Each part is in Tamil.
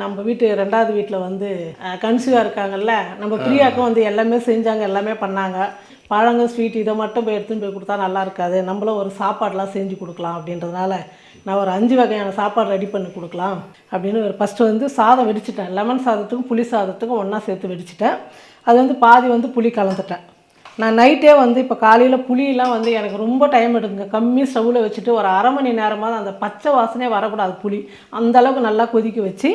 நம்ம வீட்டு 2வது வீட்டில் வந்து கன்சீவாக இருக்காங்கல்ல, நம்ம பிரியாவுக்கும் வந்து எல்லாமே செஞ்சாங்க, எல்லாமே பண்ணாங்க. பழங்கள், ஸ்வீட் இதை மட்டும் போய் எடுத்துன்னு போய் கொடுத்தா நல்லா இருக்காது. நம்மளும் ஒரு சாப்பாடெலாம் செஞ்சு கொடுக்கலாம் அப்படின்றதுனால நான் ஒரு 5 வகையான சாப்பாடு ரெடி பண்ணி கொடுக்கலாம் அப்படின்னு ஃபஸ்ட்டு வந்து சாதம் வெடிச்சிட்டேன். லெமன் சாதத்துக்கும் புளி சாதத்துக்கும் ஒன்றா சேர்த்து வெடிச்சிட்டேன். அது வந்து பாதி வந்து புளி கலந்துட்டேன். நான் நைட்டே வந்து இப்போ காலையில் புளியெலாம் வந்து எனக்கு ரொம்ப டைம் எடுக்குங்க. கம்மி ஸ்டவ்வில் வச்சுட்டு ஒரு அரை மணி நேரமாக அந்த பச்சை வாசனையே வரக்கூடாது புளி. அந்தளவுக்கு நல்லா கொதிக்க வச்சு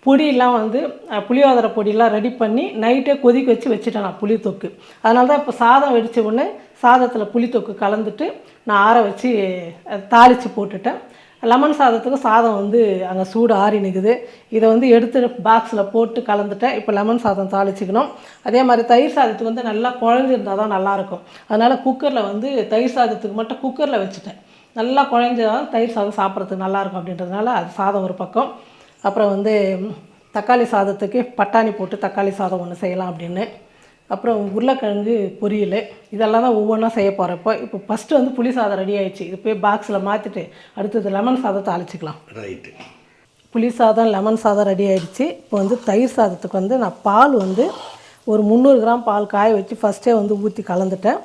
பொடியெல்லாம் வந்து புளியோதரை பொடியெல்லாம் ரெடி பண்ணி நைட்டே கொதிக்க வச்சு வச்சுட்டேன் நான் புளி தொக்கு. அதனால தான் இப்போ சாதம் வெடித்த உடனே சாதத்தில் புளி தொக்கு கலந்துட்டு நான் ஆற வச்சு தாளித்து போட்டுட்டேன். லெமன் சாதத்துக்கு சாதம் வந்து அங்கே சூடு ஆறி நிற்குது. இதை வந்து எடுத்து பாக்ஸில் போட்டு கலந்துட்டேன். இப்போ லெமன் சாதம் தாளிச்சிக்கணும். அதே மாதிரி தயிர் சாதத்துக்கு வந்து நல்லா குழஞ்சிருந்தால் தான் நல்லாயிருக்கும். அதனால் குக்கரில் வந்து தயிர் சாதத்துக்கு மட்டும் குக்கரில் வச்சுட்டேன். நல்லா குழஞ்சாதான் தயிர் சாதம் சாப்பிட்றதுக்கு நல்லாயிருக்கும் அப்படின்றதுனால அது சாதம் ஒரு பக்கம். அப்புறம் வந்து தக்காளி சாதத்துக்கு பட்டாணி போட்டு தக்காளி சாதம் ஒன்று செய்யலாம் அப்படின்னு. அப்புறம் உருளைக்கிழங்கு பொரியல் இதெல்லாம் தான் ஒவ்வொன்றா செய்ய போகிறப்போ. இப்போ ஃபஸ்ட்டு வந்து புளி சாதம் ரெடி ஆகிடுச்சு. இது போய் பாக்ஸில் மாற்றிட்டு அடுத்தது லெமன் சாதத்தை அழைச்சிக்கலாம். ரைட்டு. புளி சாதம் லெமன் சாதம் ரெடி ஆகிடுச்சு. இப்போ வந்து தயிர் சாதத்துக்கு வந்து நான் பால் வந்து ஒரு 300 கிராம் பால் காய வச்சு ஃபஸ்ட்டே வந்து ஊற்றி கலந்துட்டேன்.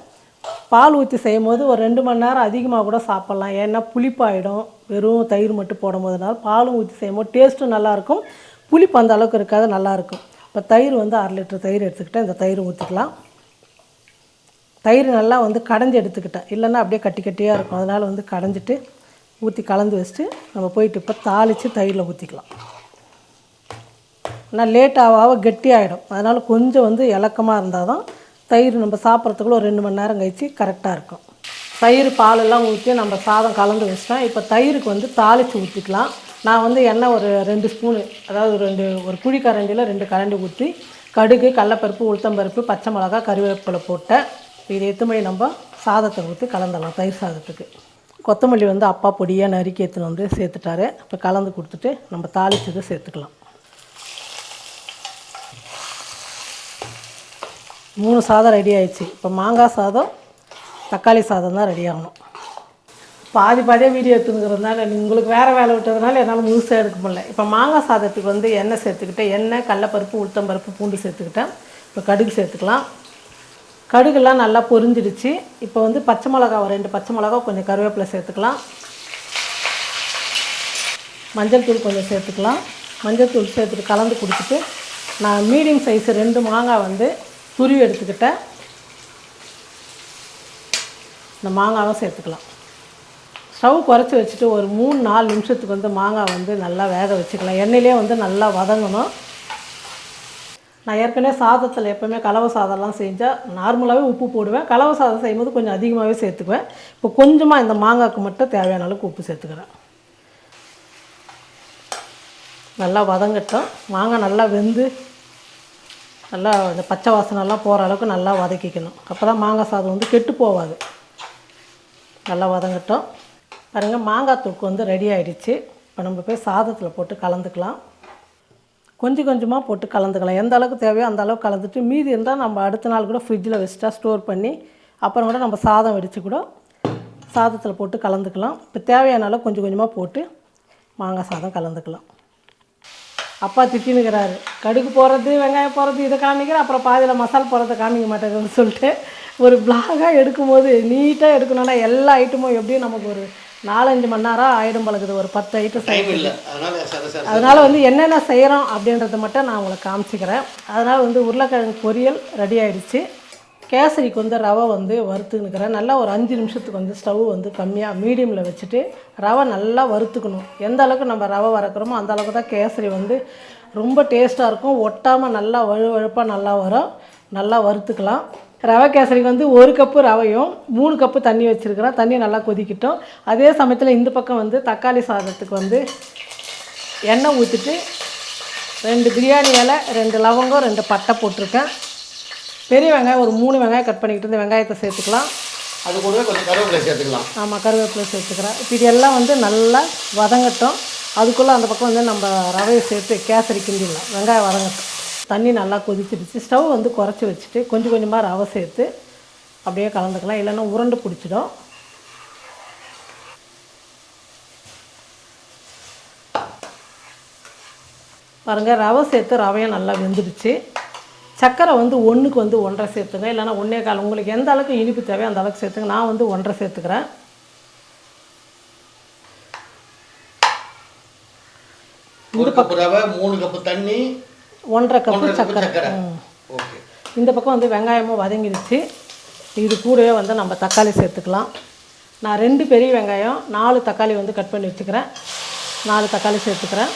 பால் ஊற்றி செய்யும் போது ஒரு 2 மணி நேரம் அதிகமாக கூட சாப்பிட்லாம். ஏன்னா புளிப்பாயிடும் வெறும் தயிர் மட்டும் போடும் போதுனால. பாலும் ஊற்றி செய்யும் போது டேஸ்ட்டும் நல்லாயிருக்கும், புளிப்பு அந்த அளவுக்கு இருக்காது, நல்லாயிருக்கும். இப்போ தயிர் வந்து 1/2 லிட்டர் தயிர் எடுத்துக்கிட்டேன். இந்த தயிர் ஊற்றிக்கலாம். தயிர் நல்லா வந்து கடைஞ்சி எடுத்துக்கிட்டேன், இல்லைன்னா அப்படியே கட்டி கட்டியாக இருக்கும். அதனால் வந்து கடைஞ்சிட்டு ஊற்றி கலந்து வச்சுட்டு நம்ம போயிட்டு இப்போ தாளித்து தயிரில் ஊற்றிக்கலாம். ஆனால் லேட் ஆக கெட்டி ஆகிடும். அதனால் கொஞ்சம் வந்து இலக்கமாக இருந்தால் தான் தயிர் நம்ம சாப்பிட்றதுக்குள்ள ஒரு 2 மணி நேரம் கழிச்சு கரெக்டாக இருக்கும். தயிர் பாலெல்லாம் ஊற்றி நம்ம சாதம் கலந்து வச்சிட்டேன். இப்போ தயிருக்கு வந்து தாளித்து ஊற்றிக்கலாம். நான் வந்து எண்ணெய் ஒரு 2 ஸ்பூனு, அதாவது ஒரு குழி கரண்டியில் 2 கரண்டி ஊற்றி கடுகு, கடலப்பருப்பு, உளுத்தம்பருப்பு, பச்சை மிளகா, கருவேப்பிலை போட்டேன். இதை எத்துமணி நம்ம சாதத்தை ஊற்றி கலந்துடலாம். தயிர் சாதத்துக்கு கொத்தமல்லி வந்து அப்பா பொடியாக நறுக்கி எடுத்துன்னு வந்து சேர்த்துட்டாரு. இப்போ கலந்து கொடுத்துட்டு நம்ம தாளிச்சதை சேர்த்துக்கலாம். 3 சாதம் ரெடி ஆயிடுச்சு. இப்போ மாங்காய் சாதம், தக்காளி சாதம் தான் ரெடி ஆகணும். பாதியாக வீடியோ எடுத்துக்கிறதுனால உங்களுக்கு வேறு வேலை விட்டதுனால என்னால் முழுசாக எடுக்க முடியல. இப்போ மாங்காய் சாதத்துக்கு வந்து எண்ணெய் சேர்த்துக்கிட்டேன். எண்ணெய், கடலப்பருப்பு, உளுத்தம்பருப்பு, பூண்டு சேர்த்துக்கிட்டேன். இப்போ கடுகு சேர்த்துக்கலாம். கடுகுலாம் நல்லா பொரிஞ்சிடுச்சு. இப்போ வந்து பச்சை மிளகா, ஒரு 2 பச்சை மிளகா, கொஞ்சம் கருவேப்பிலை சேர்த்துக்கலாம். மஞ்சள் தூள் கொஞ்சம் சேர்த்துக்கலாம். மஞ்சள் தூள் சேர்த்துட்டு கலந்து கொடுத்துட்டு நான் மீடியம் சைஸு 2 மாங்காய் வந்து துருவி எடுத்துக்கிட்டேன். இந்த மாங்காவும் சேர்த்துக்கலாம். ஸ்டவ் குறைச்சி வச்சுட்டு ஒரு 3-4 நிமிஷத்துக்கு வந்து மாங்காய் வந்து நல்லா வேக வச்சுக்கலாம். எண்ணெயிலே வந்து நல்லா வதங்கணும். நான் ஏற்கனவே சாதத்தில் எப்போவுமே கலவை சாதம்லாம் செஞ்சால் நார்மலாகவே உப்பு போடுவேன். கலவை சாதம் செய்யும்போது கொஞ்சம் அதிகமாகவே சேர்த்துக்குவேன். இப்போ கொஞ்சமாக இந்த மாங்காய்க்கு மட்டும் தேவையான அளவுக்கு உப்பு சேர்த்துக்கிறேன். நல்லா வதங்கட்டும். மாங்காய் நல்லா வெந்து நல்லா இந்த பச்சை வாசனைலாம் போகிற அளவுக்கு நல்லா வதக்கிக்கணும். அப்போ தான் மாங்காய் சாதம் வந்து கெட்டு போகாது. நல்லா வதங்கட்டும். பாருங்கள், மாங்காய் தொக்கு வந்து ரெடி ஆகிடுச்சு. இப்போ நம்ம போய் சாதத்தில் போட்டு கலந்துக்கலாம். கொஞ்சம் கொஞ்சமாக போட்டு கலந்துக்கலாம். எந்த அளவுக்கு தேவையோ அந்த அளவுக்கு கலந்துட்டு மீதி இருந்தால் நம்ம அடுத்த நாள் கூட ஃப்ரிட்ஜில் வச்சுட்டா ஸ்டோர் பண்ணி அப்புறம் கூட நம்ம சாதம் வெடித்து கூட சாதத்தில் போட்டு கலந்துக்கலாம். இப்போ தேவையான அளவு கொஞ்சம் கொஞ்சமாக போட்டு மாங்காய் சாதம் கலந்துக்கலாம். அப்பா திட்டினுக்கிறாரு, கடுகு போடுறது, வெங்காயம் போடுறது, இதை காமிக்கிறேன், அப்புறம் பாதியில் மசாலா போடுறதை காமிக்க மாட்டேங்குதுன்னு சொல்லிட்டு. ஒரு பிளாகாக எடுக்கும்போது நீட்டாக எடுக்கணும்னா எல்லா ஐட்டமும் எப்படியும் நமக்கு ஒரு 4-5 மணி நேரம் ஆகிடும் பழகுது. ஒரு 10 ஐட்டம் செய்யல. அதனால் வந்து என்னென்ன செய்கிறோம் அப்படின்றத மட்டும் நான் உங்களுக்கு காமிச்சிக்கிறேன். அதனால் வந்து உருளைக்கிழங்கு பொரியல் ரெடி ஆகிடுச்சு. கேசரிக்கு வந்து ரவை வந்து வறுத்துன்னுக்கிறேன். நல்லா ஒரு 5 நிமிஷத்துக்கு வந்து ஸ்டவ் வந்து கம்மியாக மீடியமில் வச்சுட்டு ரவை நல்லா வறுத்துக்கணும். எந்த அளவுக்கு நம்ம ரவை வறுக்கிறோமோ அந்த அளவுக்கு தான் கேசரி வந்து ரொம்ப டேஸ்ட்டாக இருக்கும். ஒட்டாமல் நல்லா வழுவழுப்பாக நல்லா வரும். நல்லா வறுத்துக்கலாம். ரவை கேசரிக்கு வந்து 1 கப்பு ரவையும் 3 கப்பு தண்ணி வச்சுருக்கிறேன். தண்ணி நல்லா கொதிக்கிட்டோம். அதே சமயத்தில் இந்த பக்கம் வந்து தக்காளி சாதத்துக்கு வந்து எண்ணெய் ஊற்றிட்டு 2 பிரியாணி இலை, 2 லவங்கம், 2 பட்டை போட்டிருக்கேன். பெரிய வெங்காயம் ஒரு 3 வெங்காயம் கட் பண்ணிக்கிட்டு இந்த வெங்காயத்தை சேர்த்துக்கலாம். அது கூடவே கொஞ்சம் கருவேப்பிலை சேர்த்துக்கலாம். ஆமாம், கருவேப்பிலை சேர்த்துக்கிறேன். இப்போ இது எல்லாம் வந்து நல்லா வதங்கட்டும். அதுக்குள்ளே அந்த பக்கம் வந்து நம்ம ரவையை சேர்த்து கேசரி கிண்டிடலாம். வெங்காயம் வதங்கட்டும். தண்ணி நல்லா கொதிச்சிடுச்சு. ஸ்டவ் வந்து குறைச்சி வச்சுட்டு கொஞ்சம் கொஞ்சமாக ரவை சேர்த்து அப்படியே கலந்துக்கலாம், இல்லைன்னா உருண்டை பிடிச்சிடும். பாருங்கள் ரவை சேர்த்து ரவையும் நல்லா வெந்துடுச்சு. சர்க்கரை வந்து 1க்கு 1.5 சேர்த்துங்க, இல்லைனா 1.25. உங்களுக்கு எந்த அளவுக்கு இனிப்பு தேவையோ அந்த அளவுக்கு சேர்த்துங்க. நான் 1.5 சேர்த்துக்கிறேன். ஒரு கப்பு ரவை, 3 கப்பு தண்ணி, 1.5 கப்பு சர்க்கரை. ஓகே. இந்த பக்கம் வெங்காயமும் வதங்கிடுச்சு. இது கூடவே நம்ம தக்காளி சேர்த்துக்கலாம். நான் 2 பெரிய வெங்காயம் 4 தக்காளி கட் பண்ணி வச்சுக்கிறேன். 4 தக்காளி சேர்த்துக்கிறேன்.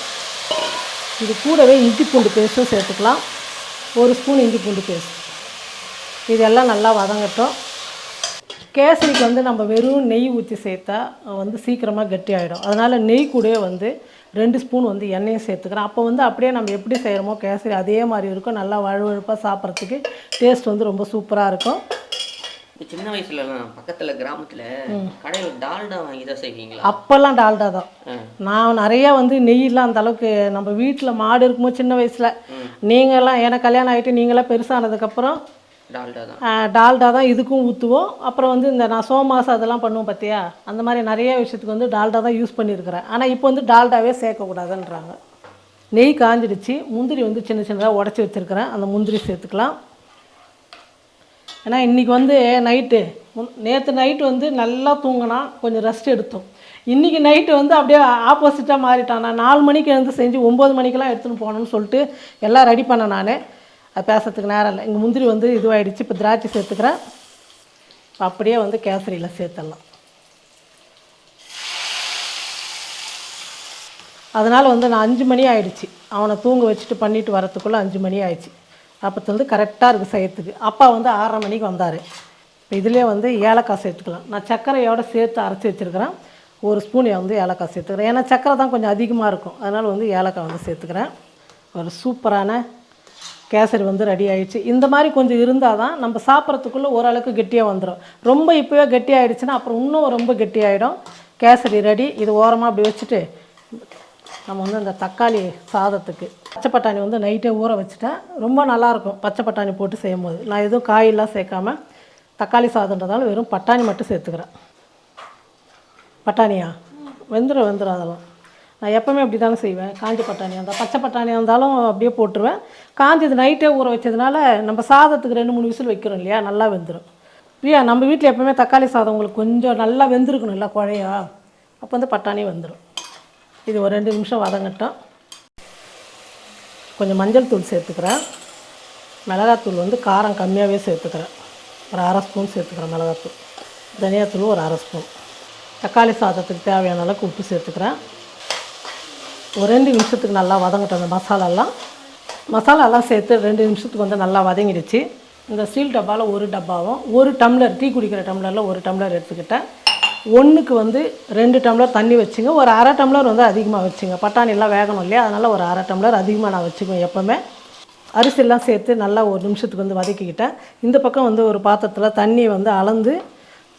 இது கூடவே இஞ்சி பூண்டு பேஸ்ட்டும் சேர்த்துக்கலாம். 1 ஸ்பூன் இஞ்சி பூண்டு பேஸ்ட். இதெல்லாம் நல்லா வதங்கட்டும். கேசரிக்கு நம்ம வெறும் நெய் ஊற்றி சேர்த்தா சீக்கிரமாக கெட்டி ஆகிடும். அதனால் நெய் கூடவே 2 ஸ்பூன் எண்ணெயும் சேர்த்துக்கிறேன். அப்போ அப்படியே நம்ம எப்படி செய்கிறோமோ கேசரி அதே மாதிரி இருக்கும். நல்லா வழுவழுப்பாக சாப்பிட்றதுக்கு டேஸ்ட் ரொம்ப சூப்பராக இருக்கும். சின்ன வயசுலலாம் பக்கத்தில் கிராமத்தில் கடையில் டால்டா வாங்கி தான் செய்வீங்களா? அப்போல்லாம் டால்டா தான். நான் நிறையா நெய்யெலாம் அந்த அளவுக்கு நம்ம வீட்டில் மாடு இருக்கும்போது சின்ன வயசில், நீங்கள்லாம் எனக்கு கல்யாணம் ஆகிட்டு நீங்களாம் பெருசானதுக்கப்புறம் டால்டா தான் இதுக்கும் ஊற்றுவோம். அப்புறம் இந்த நான் சோமாஸ் அதெல்லாம் பண்ணுவோம் பார்த்தியா, அந்த மாதிரி நிறைய விஷயத்துக்கு டால்டா தான் யூஸ் பண்ணியிருக்கிறேன். ஆனால் இப்போ டால்டாவே சேர்க்கக்கூடாதுன்றாங்க. நெய் காஞ்சிடுச்சு. முந்திரி சின்ன சின்னதாக உடச்சி வச்சுருக்கிறேன். அந்த முந்திரி சேர்த்துக்கலாம். ஏன்னா இன்றைக்கி நைட்டு நேற்று நைட்டு நல்லா தூங்கினா கொஞ்சம் ரெஸ்ட் எடுத்தோம். இன்றைக்கி நைட்டு அப்படியே ஆப்போசிட்டாக மாறிட்டான். நான் 4 மணிக்கு எழுந்து செஞ்சு 9 மணிக்கெலாம் எடுத்துன்னு போகணுன்னு சொல்லிட்டு எல்லாம் ரெடி பண்ணேன். நான் அது பேசுறதுக்கு நேரம் இல்லை. இங்கே முந்திரி இதுவாகிடுச்சு. இப்போ திராட்சை சேர்த்துக்கிறேன். அப்படியே கேசரியில் சேர்த்துடலாம். அதனால் நான் 5 மணி ஆகிடுச்சு. அவனை தூங்க வச்சுட்டு பண்ணிவிட்டு வரத்துக்குள்ளே 5 மணி ஆயிடுச்சு. அப்போ கரெக்டாக இருக்குது செய்யறதுக்கு. அப்பா 6:30 மணிக்கு வந்தார். இப்போ இதிலே ஏலக்காய் சேர்த்துக்கலாம். நான் சர்க்கரையோடு சேர்த்து அரைச்சி வச்சுருக்கிறேன். 1 ஸ்பூன் ஏலக்காய் சேர்த்துக்கிறேன். ஏன்னா சர்க்கரை தான் கொஞ்சம் அதிகமாக இருக்கும். அதனால் ஏலக்காய் சேர்த்துக்கிறேன். ஒரு சூப்பரான கேசரி ரெடி ஆகிடுச்சு. இந்த மாதிரி கொஞ்சம் இருந்தால் தான் நம்ம சாப்பிட்றதுக்குள்ளே ஓரளவுக்கு கெட்டியாக வந்துடும். ரொம்ப இப்போவே கெட்டி ஆகிடுச்சுன்னா அப்புறம் இன்னும் ரொம்ப கெட்டியாகிடும். கேசரி ரெடி. இது ஓரமாக அப்படி வச்சுட்டு நம்ம இந்த தக்காளி சாதத்துக்கு பச்சை பட்டாணி நைட்டே ஊற வச்சுட்டேன். ரொம்ப நல்லாயிருக்கும் பச்சை பட்டாணி போட்டு செய்யும் போது. நான் எதுவும் காயெல்லாம் சேர்க்காமல் தக்காளி சாதன்றதால வெறும் பட்டாணி மட்டும் சேர்த்துக்கிறேன். பட்டாணியா வெந்துடும் அதெல்லாம். நான் எப்போவுமே அப்படி தானே செய்வேன். காஞ்ச பட்டாணியாக இருந்தால், பச்சை பட்டாணியாக இருந்தாலும் அப்படியே போட்டுருவேன். காஞ்சது நைட்டே ஊற வச்சதுனால நம்ம சாதத்துக்கு 2-3 விசில் வைக்கிறோம் இல்லையா, நல்லா வெந்துடும். பிரியா, நம்ம வீட்டில் எப்போவுமே தக்காளி சாதம் உங்களுக்கு கொஞ்சம் நல்லா வெந்திருக்கணும் இல்லை குழையா, அப்போ பட்டாணி வெந்துடும். இது ஒரு 2 நிமிஷம் வதங்கட்டும். கொஞ்சம் மஞ்சள் தூள் சேர்த்துக்கிறேன். மிளகாத்தூள் காரம் கம்மியாகவே சேர்த்துக்கிறேன். ஒரு 1/2 ஸ்பூன் சேர்த்துக்கிறேன் மிளகாத்தூள். தனியாத்தூள் ஒரு 1/2 ஸ்பூன். தக்காளி சாதத்துக்கு தேவையான அளவுக்கு உப்பு சேர்த்துக்கிறேன். ஒரு 2 நிமிஷத்துக்கு நல்லா வதங்கட்டும். அந்த மசாலாலாம் சேர்த்து 2 நிமிஷத்துக்கு நல்லா வதங்கிடுச்சு. இந்த ஸ்டீல் டப்பாவில் 1 டப்பாவும் 1 டம்ளர் டீ குடிக்கிற டம்ளரில் 1 டம்ளர் எடுத்துக்கிட்டேன். 1க்கு 2 டம்ளர் தண்ணி வச்சுங்க. ஒரு 1/2 டம்ளர் அதிகமாக வச்சுங்க. பட்டாணிலாம் வேகணும் இல்லையா, அதனால் ஒரு 1/2 டம்ளர் அதிகமாக நான் வச்சுக்குவேன் எப்போவுமே. அரிசியெல்லாம் சேர்த்து நல்லா 1 நிமிஷத்துக்கு வதக்கிக்கிட்டேன். இந்த பக்கம் ஒரு பாத்திரத்தில் தண்ணி அளந்து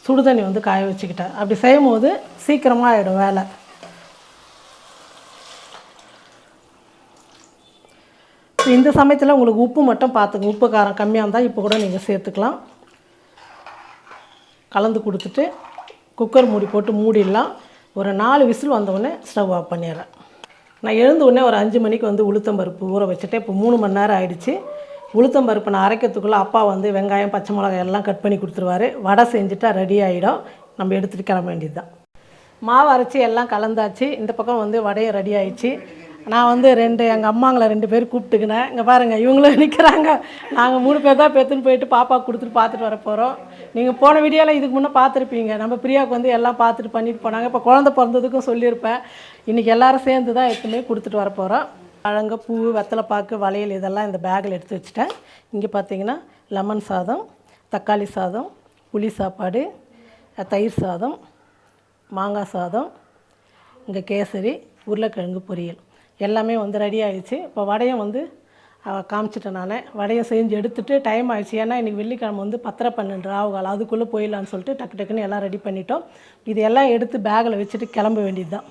சுடு தண்ணி காய வச்சுக்கிட்டேன். அப்படி செய்யும் போது சீக்கிரமாக ஆகிடும் வேலை. இந்த சமயத்தில் உங்களுக்கு உப்பு மட்டும் பார்த்துங்க. உப்பு காரம் கம்மியாக இருந்தால் இப்போ கூட நீங்கள் சேர்த்துக்கலாம். கலந்து கொடுத்துட்டு குக்கர் மூடி போட்டு மூடிடலாம். ஒரு 4 விசில் வந்தவுடனே ஸ்டவ் ஆஃப் பண்ணிடுறேன். நான் எழுந்த உடனே ஒரு 5 மணிக்கு உளுத்தம்பருப்பு ஊற வச்சுட்டேன். இப்போ 3 மணி நேரம் ஆகிடுச்சு. உளுத்தம்பருப்பு நான் அரைக்கிறதுக்குள்ளே அப்பா வெங்காயம் பச்சை மிளகாய் எல்லாம் கட் பண்ணி கொடுத்துருவாரு. வடை செஞ்சுட்டா ரெடி ஆகிடும். நம்ம எடுத்துகிட்டு கிளம்ப வேண்டியது தான். மாவு அரைச்சி எல்லாம் கலந்தாச்சு. இந்த பக்கம் வடையும் ரெடி ஆகிடுச்சு. நான் எங்கள் அம்மாங்களை 2 பேர் கூப்பிட்டுக்கினேன். இங்கே பாருங்கள், இவங்களும் நிற்கிறாங்க. நாங்கள் 3 பேர் தான் பெற்றுன்னு போயிட்டு பாப்பா கொடுத்துட்டு பார்த்துட்டு வர போகிறோம். நீங்கள் போன வீடியோவில் இதுக்கு முன்னே பார்த்துருப்பீங்க. நம்ம பிரியாவுக்கு எல்லாம் பார்த்துட்டு பண்ணிட்டு போனாங்க. இப்போ குழந்தை பிறந்ததுக்கும் சொல்லியிருப்பேன். இன்றைக்கி எல்லோரும் சேர்ந்து தான் எடுத்துமே கொடுத்துட்டு வர போகிறோம். பழங்க, பூ, வெத்தலைப்பாக்கு, வளையல் இதெல்லாம் இந்த பேக்கில் எடுத்து வச்சுட்டேன். இங்கே பார்த்தீங்கன்னா லெமன் சாதம், தக்காளி சாதம், புளி சாப்பாடு, தயிர் சாதம், மாங்காய் சாதம், இங்கே கேசரி, உருளைக்கிழங்கு பொரியல் எல்லாமே ரெடி ஆகிடுச்சு. இப்போ வடையும் காமிச்சிட்டேன். நான் வடையும் செஞ்சு எடுத்துகிட்டு டைம் ஆகிடுச்சு. ஏன்னா இன்றைக்கி வெள்ளிக்கிழமை 10:12 ஆகுகாலம். அதுக்குள்ளே போயிடலான்னு சொல்லிட்டு டக்கு டக்குன்னு எல்லாம் ரெடி பண்ணிட்டோம். இது எல்லாம் எடுத்து பேக்கில் வச்சுட்டு கிளம்ப வேண்டியது தான்.